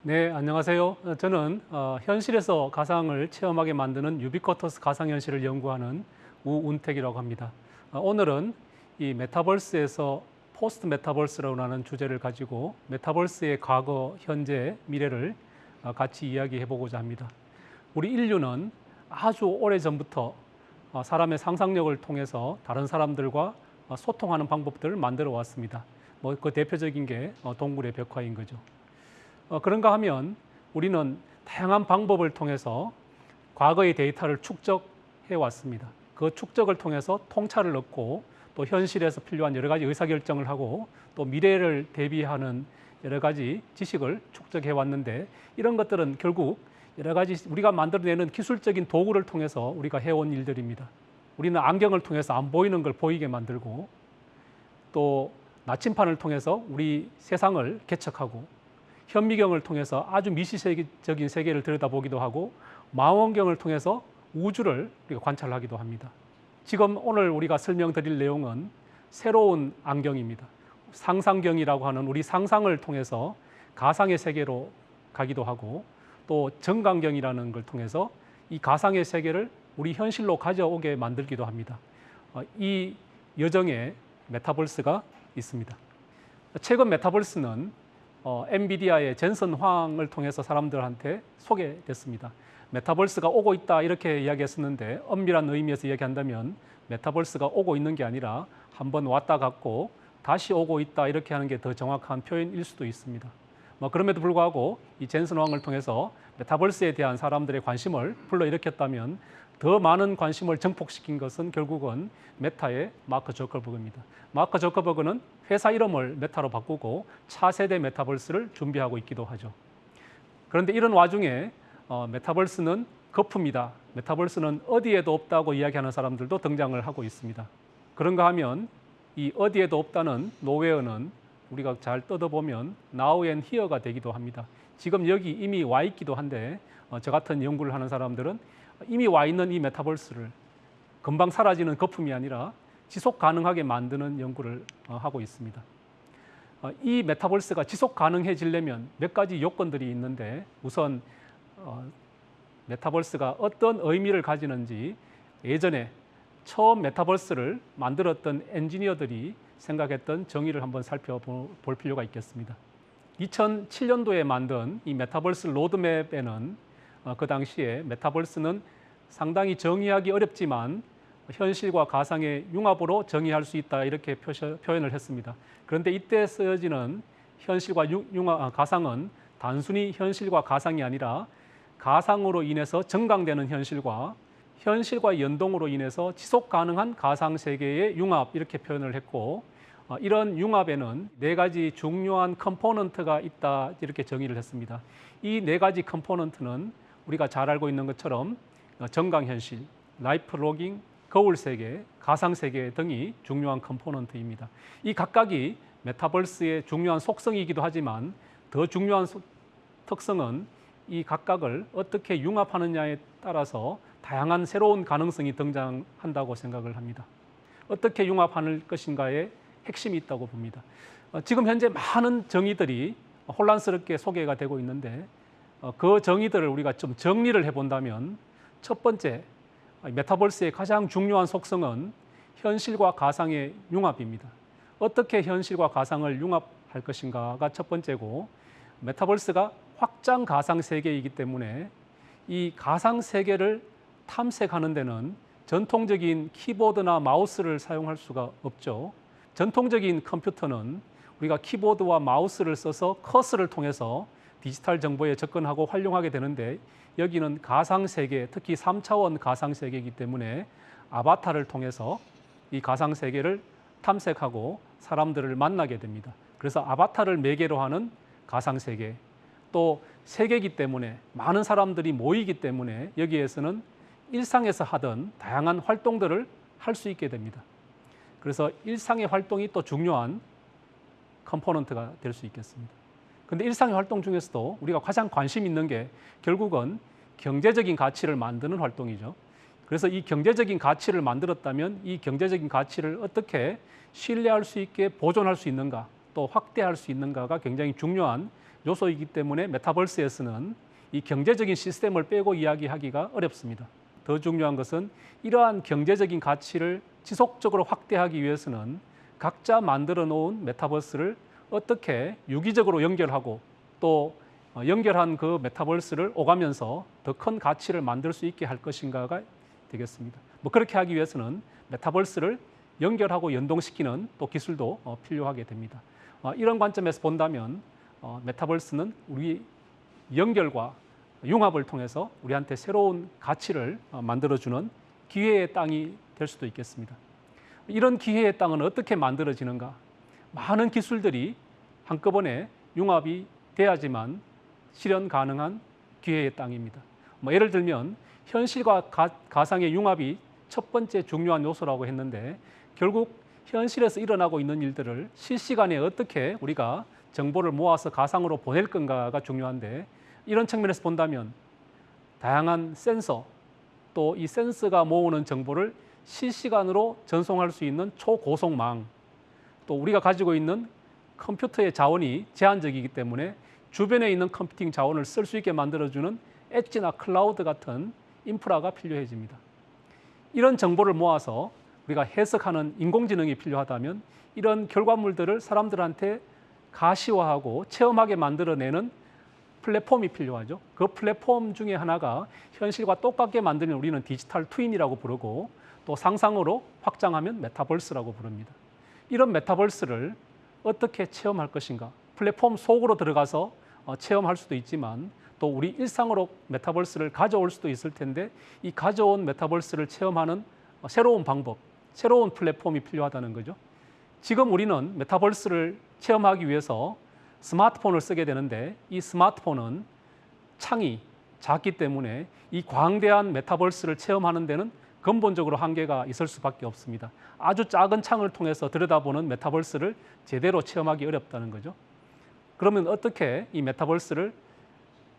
네, 안녕하세요. 저는 현실에서 가상을 체험하게 만드는 유비쿼터스 가상현실을 연구하는 우운택이라고 합니다. 오늘은 이 메타버스에서 포스트 메타버스라고 하는 주제를 가지고 메타버스의 과거, 현재, 미래를 같이 이야기해 보고자 합니다. 우리 인류는 아주 오래전부터 사람의 상상력을 통해서 다른 사람들과 소통하는 방법들을 만들어 왔습니다. 그 대표적인 게 동물의 벽화인 거죠. 그런가 하면 우리는 다양한 방법을 통해서 과거의 데이터를 축적해 왔습니다. 그 축적을 통해서 통찰을 얻고 또 현실에서 필요한 여러 가지 의사결정을 하고 또 미래를 대비하는 여러 가지 지식을 축적해 왔는데, 이런 것들은 결국 여러 가지 우리가 만들어내는 기술적인 도구를 통해서 우리가 해온 일들입니다. 우리는 안경을 통해서 안 보이는 걸 보이게 만들고, 또 나침판을 통해서 우리 세상을 개척하고, 현미경을 통해서 아주 미시적인 세계를 들여다보기도 하고, 망원경을 통해서 우주를 우리가 관찰하기도 합니다. 지금 오늘 우리가 설명드릴 내용은 새로운 안경입니다. 상상경이라고 하는 우리 상상을 통해서 가상의 세계로 가기도 하고, 또 정강경이라는 걸 통해서 이 가상의 세계를 우리 현실로 가져오게 만들기도 합니다. 이 여정에 메타버스가 있습니다. 최근 메타버스는 엔비디아의 젠슨 황을 통해서 사람들한테 소개됐습니다. 메타버스가 오고 있다 이렇게 이야기했었는데, 엄밀한 의미에서 이야기한다면 메타버스가 오고 있는 게 아니라 한번 왔다 갔고 다시 오고 있다 이렇게 하는 게 더 정확한 표현일 수도 있습니다. 그럼에도 불구하고 이 젠슨 황을 통해서 메타버스에 대한 사람들의 관심을 불러일으켰다면, 더 많은 관심을 증폭시킨 것은 결국은 메타의 마크 저커버그입니다. 마크 저커버그는 회사 이름을 메타로 바꾸고 차세대 메타버스를 준비하고 있기도 하죠. 그런데 이런 와중에 메타버스는 거품이다, 메타버스는 어디에도 없다고 이야기하는 사람들도 등장을 하고 있습니다. 그런가 하면 이 어디에도 없다는 노웨어는 우리가 잘 뜯어보면 now and here가 되기도 합니다. 지금 여기 이미 와 있기도 한데, 저 같은 연구를 하는 사람들은 이미 와 있는 이 메타버스를 금방 사라지는 거품이 아니라 지속 가능하게 만드는 연구를 하고 있습니다. 이 메타버스가 지속 가능해지려면 몇 가지 요건들이 있는데, 우선 메타버스가 어떤 의미를 가지는지 예전에 처음 메타버스를 만들었던 엔지니어들이 생각했던 정의를 한번 살펴볼 필요가 있겠습니다. 2007년도에 만든 이 메타버스 로드맵에는 그 당시에 메타버스는 상당히 정의하기 어렵지만 현실과 가상의 융합으로 정의할 수 있다 이렇게 표현을 했습니다. 그런데 이때 쓰여지는 현실과 가상은 단순히 현실과 가상이 아니라 가상으로 인해서 증강되는 현실과 현실과 연동으로 인해서 지속 가능한 가상 세계의 융합 이렇게 표현을 했고, 이런 융합에는 네 가지 중요한 컴포넌트가 있다 이렇게 정의를 했습니다. 이 네 가지 컴포넌트는 우리가 잘 알고 있는 것처럼 정강현실, 라이프 로깅, 거울 세계, 가상 세계 등이 중요한 컴포넌트입니다. 이 각각이 메타버스의 중요한 속성이기도 하지만, 더 중요한 특성은 이 각각을 어떻게 융합하느냐에 따라서 다양한 새로운 가능성이 등장한다고 생각을 합니다. 어떻게 융합할 것인가에 핵심이 있다고 봅니다. 지금 현재 많은 정의들이 혼란스럽게 소개가 되고 있는데, 그 정의들을 우리가 좀 정리를 해본다면, 첫 번째, 메타버스의 가장 중요한 속성은 현실과 가상의 융합입니다. 어떻게 현실과 가상을 융합할 것인가가 첫 번째고, 메타버스가 확장 가상 세계이기 때문에 이 가상 세계를 탐색하는 데는 전통적인 키보드나 마우스를 사용할 수가 없죠. 전통적인 컴퓨터는 우리가 키보드와 마우스를 써서 커서를 통해서 디지털 정보에 접근하고 활용하게 되는데, 여기는 가상 세계, 특히 3차원 가상 세계이기 때문에 아바타를 통해서 이 가상 세계를 탐색하고 사람들을 만나게 됩니다. 그래서 아바타를 매개로 하는 가상 세계, 또 세계이기 때문에 많은 사람들이 모이기 때문에 여기에서는 일상에서 하던 다양한 활동들을 할 수 있게 됩니다. 그래서 일상의 활동이 또 중요한 컴포넌트가 될 수 있겠습니다. 그런데 일상의 활동 중에서도 우리가 가장 관심 있는 게 결국은 경제적인 가치를 만드는 활동이죠. 그래서 이 경제적인 가치를 만들었다면 이 경제적인 가치를 어떻게 신뢰할 수 있게 보존할 수 있는가, 또 확대할 수 있는가가 굉장히 중요한 요소이기 때문에 메타버스에서는 이 경제적인 시스템을 빼고 이야기하기가 어렵습니다. 더 중요한 것은 이러한 경제적인 가치를 지속적으로 확대하기 위해서는 각자 만들어 놓은 메타버스를 어떻게 유기적으로 연결하고 또 연결한 그 메타버스를 오가면서 더 큰 가치를 만들 수 있게 할 것인가가 되겠습니다. 뭐 그렇게 하기 위해서는 메타버스를 연결하고 연동시키는 또 기술도 필요하게 됩니다. 이런 관점에서 본다면 메타버스는 우리 연결과 융합을 통해서 우리한테 새로운 가치를 만들어주는 기회의 땅이 될 수도 있겠습니다. 이런 기회의 땅은 어떻게 만들어지는가? 많은 기술들이 한꺼번에 융합이 돼야지만 실현 가능한 기회의 땅입니다. 예를 들면 현실과 가상의 융합이 첫 번째 중요한 요소라고 했는데 결국 현실에서 일어나고 있는 일들을 실시간에 어떻게 우리가 정보를 모아서 가상으로 보낼 건가가 중요한데 이런 측면에서 본다면 다양한 센서 또 이 센서가 모으는 정보를 실시간으로 전송할 수 있는 초고속망 또 우리가 가지고 있는 컴퓨터의 자원이 제한적이기 때문에 주변에 있는 컴퓨팅 자원을 쓸 수 있게 만들어주는 엣지나 클라우드 같은 인프라가 필요해집니다. 이런 정보를 모아서 우리가 해석하는 인공지능이 필요하다면 이런 결과물들을 사람들한테 가시화하고 체험하게 만들어내는 플랫폼이 필요하죠. 그 플랫폼 중에 하나가 현실과 똑같게 만드는 우리는 디지털 트윈이라고 부르고 또 상상으로 확장하면 메타버스라고 부릅니다. 이런 메타버스를 어떻게 체험할 것인가? 플랫폼 속으로 들어가서 체험할 수도 있지만 또 우리 일상으로 메타버스를 가져올 수도 있을 텐데 이 가져온 메타버스를 체험하는 새로운 방법, 새로운 플랫폼이 필요하다는 거죠. 지금 우리는 메타버스를 체험하기 위해서 스마트폰을 쓰게 되는데 이 스마트폰은 창이 작기 때문에 이 광대한 메타버스를 체험하는 데는 근본적으로 한계가 있을 수밖에 없습니다. 아주 작은 창을 통해서 들여다보는 메타버스를 제대로 체험하기 어렵다는 거죠. 그러면 어떻게 이 메타버스를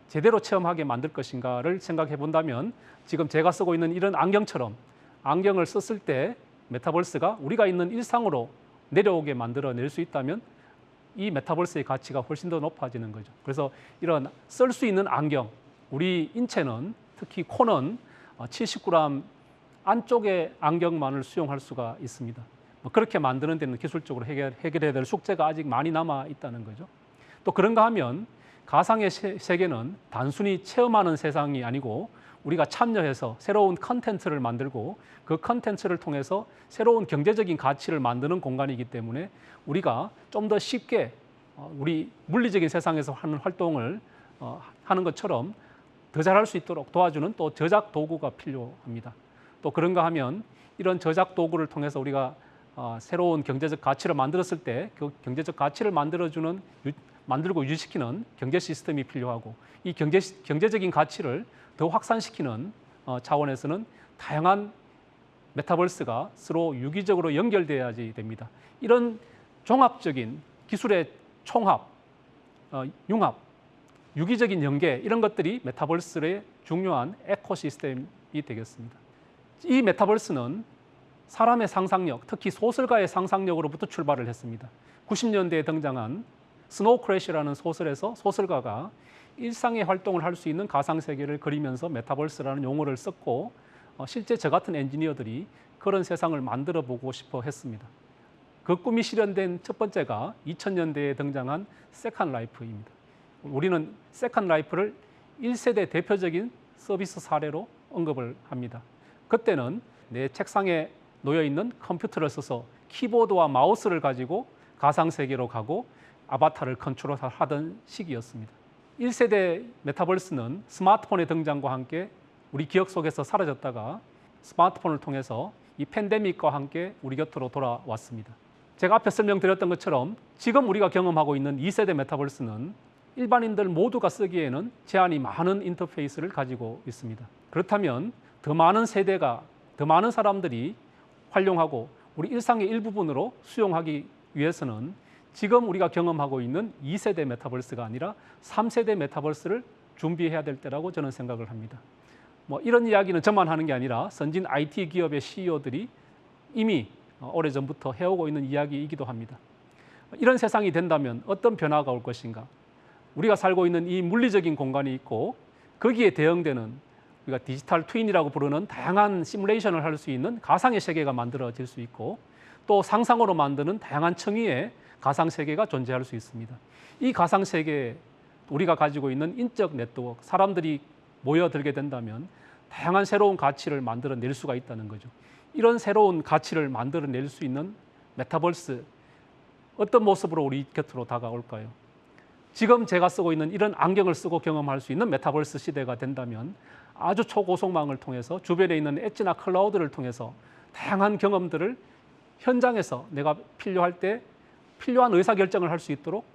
제대로 체험하게 만들 것인가를 생각해 본다면 지금 제가 쓰고 있는 이런 안경처럼 안경을 썼을 때 메타버스가 우리가 있는 일상으로 내려오게 만들어낼 수 있다면 이 메타버스의 가치가 훨씬 더 높아지는 거죠. 그래서 이런 쓸 수 있는 안경, 우리 인체는 특히 코는 70g 안쪽의 안경만을 수용할 수가 있습니다. 그렇게 만드는 데는 기술적으로 해결해야 될 숙제가 아직 많이 남아 있다는 거죠. 또 그런가 하면 가상의 세계는 단순히 체험하는 세상이 아니고 우리가 참여해서 새로운 컨텐츠를 만들고 그 컨텐츠를 통해서 새로운 경제적인 가치를 만드는 공간이기 때문에 우리가 좀 더 쉽게 우리 물리적인 세상에서 하는 활동을 하는 것처럼 더 잘할 수 있도록 도와주는 또 저작 도구가 필요합니다. 또 그런가 하면 이런 저작 도구를 통해서 우리가 새로운 경제적 가치를 만들었을 때 그 경제적 가치를 만들고 유지시키는 경제 시스템이 필요하고 이 경제적인 가치를 더 확산시키는 차원에서는 다양한 메타버스가 서로 유기적으로 연결돼야지 됩니다. 이런 종합적인 기술의 총합, 융합, 유기적인 연계 이런 것들이 메타버스의 중요한 에코시스템이 되겠습니다. 이 메타버스는 사람의 상상력, 특히 소설가의 상상력으로부터 출발을 했습니다. 90년대에 등장한 스노우 크래시라는 소설에서 소설가가 일상의 활동을 할 수 있는 가상세계를 그리면서 메타버스라는 용어를 썼고 실제 저 같은 엔지니어들이 그런 세상을 만들어 보고 싶어 했습니다. 그 꿈이 실현된 첫 번째가 2000년대에 등장한 세컨드 라이프입니다. 우리는 세컨드 라이프를 1세대 대표적인 서비스 사례로 언급을 합니다. 그때는 내 책상에 놓여있는 컴퓨터를 써서 키보드와 마우스를 가지고 가상세계로 가고 아바타를 컨트롤하던 시기였습니다. 1세대 메타버스는 스마트폰의 등장과 함께 우리 기억 속에서 사라졌다가 스마트폰을 통해서 이 팬데믹과 함께 우리 곁으로 돌아왔습니다. 제가 앞에 설명드렸던 것처럼 지금 우리가 경험하고 있는 2세대 메타버스는 일반인들 모두가 쓰기에는 제한이 많은 인터페이스를 가지고 있습니다. 그렇다면 더 많은 세대가, 더 많은 사람들이 활용하고 우리 일상의 일부분으로 수용하기 위해서는 지금 우리가 경험하고 있는 2세대 메타버스가 아니라 3세대 메타버스를 준비해야 될 때라고 저는 생각을 합니다. 이런 이야기는 저만 하는 게 아니라 선진 IT 기업의 CEO들이 이미 오래전부터 해오고 있는 이야기이기도 합니다. 이런 세상이 된다면 어떤 변화가 올 것인가? 우리가 살고 있는 이 물리적인 공간이 있고 거기에 대응되는 우리가 디지털 트윈이라고 부르는 다양한 시뮬레이션을 할 수 있는 가상의 세계가 만들어질 수 있고 또 상상으로 만드는 다양한 층위의 가상 세계가 존재할 수 있습니다. 이 가상 세계에 우리가 가지고 있는 인적 네트워크, 사람들이 모여들게 된다면 다양한 새로운 가치를 만들어낼 수가 있다는 거죠. 이런 새로운 가치를 만들어낼 수 있는 메타버스, 어떤 모습으로 우리 곁으로 다가올까요? 지금 제가 쓰고 있는 이런 안경을 쓰고 경험할 수 있는 메타버스 시대가 된다면 아주 초고속망을 통해서 주변에 있는 엣지나 클라우드를 통해서 다양한 경험들을 현장에서 내가 필요할 때 필요한 의사결정을 할 수 있도록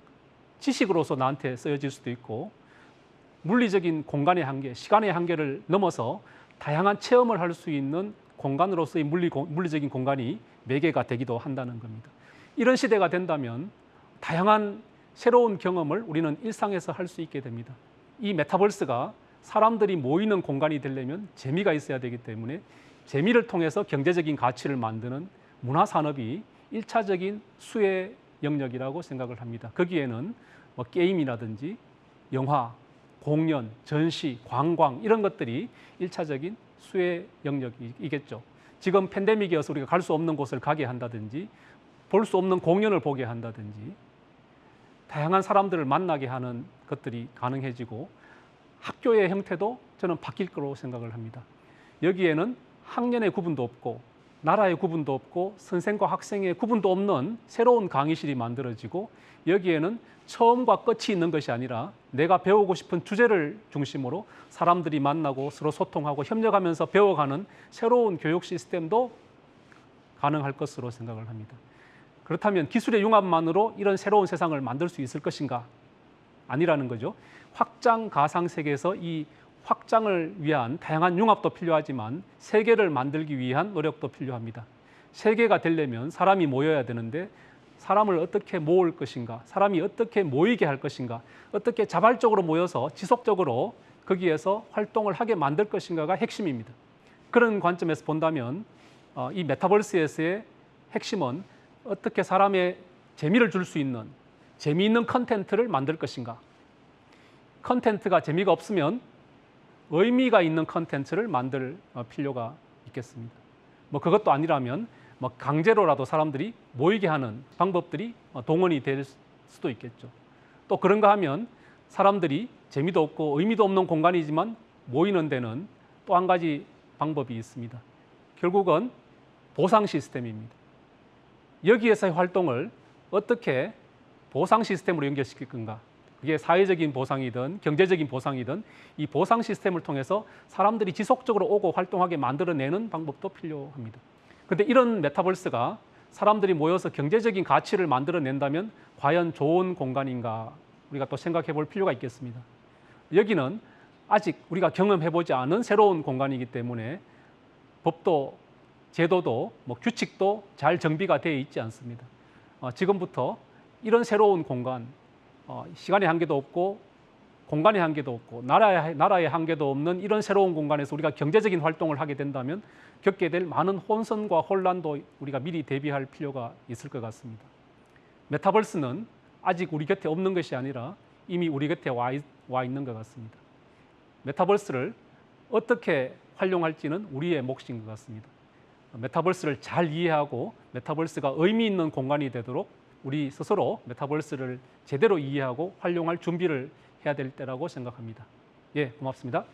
지식으로서 나한테 쓰여질 수도 있고 물리적인 공간의 한계, 시간의 한계를 넘어서 다양한 체험을 할 수 있는 공간으로서의 물리적인 공간이 매개가 되기도 한다는 겁니다. 이런 시대가 된다면 다양한 새로운 경험을 우리는 일상에서 할 수 있게 됩니다. 이 메타버스가 사람들이 모이는 공간이 되려면 재미가 있어야 되기 때문에 재미를 통해서 경제적인 가치를 만드는 문화산업이 1차적인 수혜 영역이라고 생각을 합니다. 거기에는 뭐 게임이라든지 영화, 공연, 전시, 관광 이런 것들이 1차적인 수혜 영역이겠죠. 지금 팬데믹이어서 우리가 갈 수 없는 곳을 가게 한다든지 볼 수 없는 공연을 보게 한다든지 다양한 사람들을 만나게 하는 것들이 가능해지고 학교의 형태도 저는 바뀔 거라고 생각을 합니다. 여기에는 학년의 구분도 없고 나라의 구분도 없고 선생과 학생의 구분도 없는 새로운 강의실이 만들어지고 여기에는 처음과 끝이 있는 것이 아니라 내가 배우고 싶은 주제를 중심으로 사람들이 만나고 서로 소통하고 협력하면서 배워가는 새로운 교육 시스템도 가능할 것으로 생각을 합니다. 그렇다면 기술의 융합만으로 이런 새로운 세상을 만들 수 있을 것인가? 아니라는 거죠. 확장 가상 세계에서 이 확장을 위한 다양한 융합도 필요하지만 세계를 만들기 위한 노력도 필요합니다. 세계가 되려면 사람이 모여야 되는데 사람을 어떻게 모을 것인가, 사람이 어떻게 모이게 할 것인가, 어떻게 자발적으로 모여서 지속적으로 거기에서 활동을 하게 만들 것인가가 핵심입니다. 그런 관점에서 본다면 이 메타버스에서의 핵심은 어떻게 사람의 재미를 줄 수 있는 재미있는 컨텐츠를 만들 것인가. 컨텐츠가 재미가 없으면 의미가 있는 컨텐츠를 만들 필요가 있겠습니다. 뭐 그것도 아니라면 뭐 강제로라도 사람들이 모이게 하는 방법들이 동원이 될 수도 있겠죠. 또 그런가 하면 사람들이 재미도 없고 의미도 없는 공간이지만 모이는 데는 또 한 가지 방법이 있습니다. 결국은 보상 시스템입니다. 여기에서의 활동을 어떻게 보상 시스템으로 연결시킬 건가? 그게 사회적인 보상이든 경제적인 보상이든 이 보상 시스템을 통해서 사람들이 지속적으로 오고 활동하게 만들어내는 방법도 필요합니다. 그런데 이런 메타버스가 사람들이 모여서 경제적인 가치를 만들어낸다면 과연 좋은 공간인가 우리가 또 생각해 볼 필요가 있겠습니다. 여기는 아직 우리가 경험해보지 않은 새로운 공간이기 때문에 법도 제도도 뭐 규칙도 잘 정비가 되어 있지 않습니다. 지금부터 이런 새로운 공간, 시간의 한계도 없고 공간의 한계도 없고 나라의 한계도 없는 이런 새로운 공간에서 우리가 경제적인 활동을 하게 된다면 겪게 될 많은 혼선과 혼란도 우리가 미리 대비할 필요가 있을 것 같습니다. 메타버스는 아직 우리 곁에 없는 것이 아니라 이미 우리 곁에 와 있는 것 같습니다. 메타버스를 어떻게 활용할지는 우리의 몫인 것 같습니다. 메타버스를 잘 이해하고 메타버스가 의미 있는 공간이 되도록 우리 스스로 메타버스를 제대로 이해하고 활용할 준비를 해야 될 때라고 생각합니다. 예, 고맙습니다.